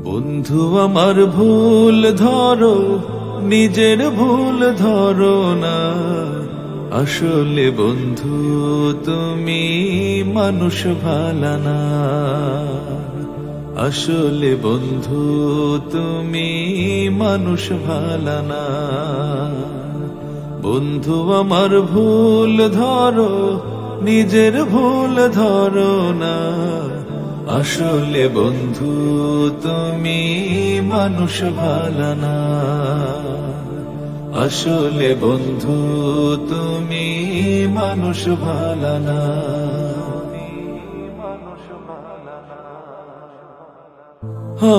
বন্ধু আমার ভুল ধরো, নিজের ভুল ধরো না। আসলে বন্ধু তুমি মানুষ ভালো না। আসলে বন্ধু তুমি মানুষ ভালো না। বন্ধু আমার ভুল ধরো, নিজের ভুল ধরো না। আসলে বন্ধু তুমি মানুষ ভালো না। আসলে বন্ধু তুমি মানুষ ভালো না।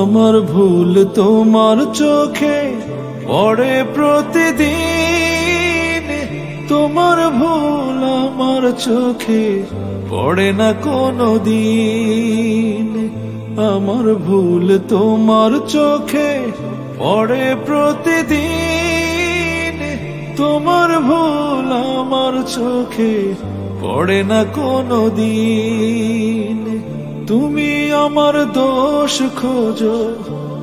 আমার ভুল তোমার চোখে পড়ে প্রতিদিন, তোমার ভুল আমার চোখে পড়ে না কোনো দিন। আমার ভুল তোমার চোখে পড়ে প্রতিদিন, তোমার ভুল আমার চোখে পড়ে না কোনো দিন। তুমি আমার দোষ খোঁজো,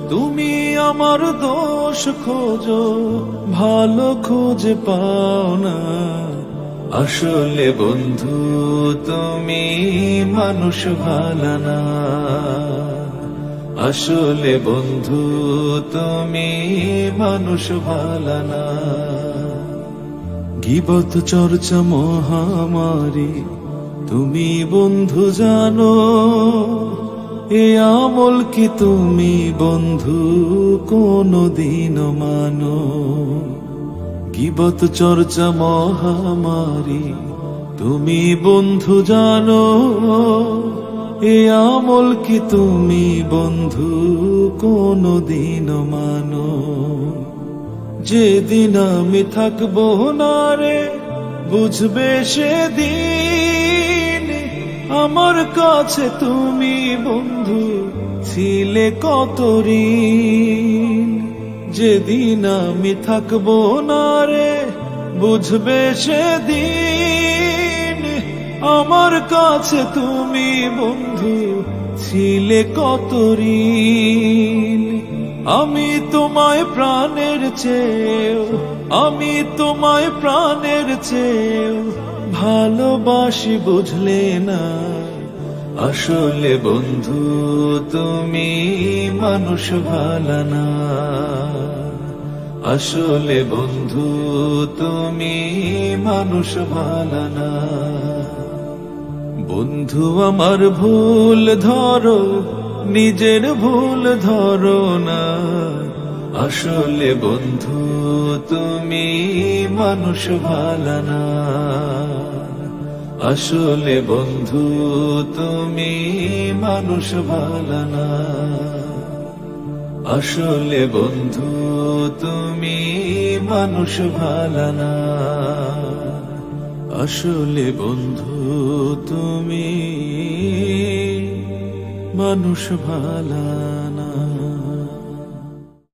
তুমি আমার দোষ খোঁজো, ভালো খুঁজে পাও না। আসলে বন্ধু তুমি মানুষ ভালো না। আসলে বন্ধু তুমি মানুষ ভালো না। গীবত চর্চা মহামারী তুমি বন্ধু জানো, এ আমল কি তুমি বন্ধু কোনদিন মানো? গীবত চর্চা মহামারী তুমি বন্ধু জানো, এ আমল কি তুমি বন্ধু কোনদিন মানো? যেদিন আমি থাকবো না রে বুঝবে সেদিন, আমার কাছে তুমি বন্ধু ছিলে কত ঋণ। যেদিন আমি থাকবো না রে বুঝবে সেদিন, আমার কাছে তুমি বন্ধু ছিলে কত ঋণ। আমি তোমায় প্রাণের চেয়েও, আমি তোমায় প্রাণের চেয়েও ভালোবাসি বুঝলে না। আসলে বন্ধু তুমি মানুষ ভালো না। আসলে বন্ধু তুমি মানুষ ভালো না। বন্ধু আমার ভুল ধরো, নিজের ভুল ধরো না। আসলে বন্ধু তুমি মানুষ ভালো না। আসলে বন্ধু তুমি মানুষ ভালো না। আসলে বন্ধু তুমি মানুষ ভালো না। আসলে বন্ধু তুমি মানুষ ভালো না।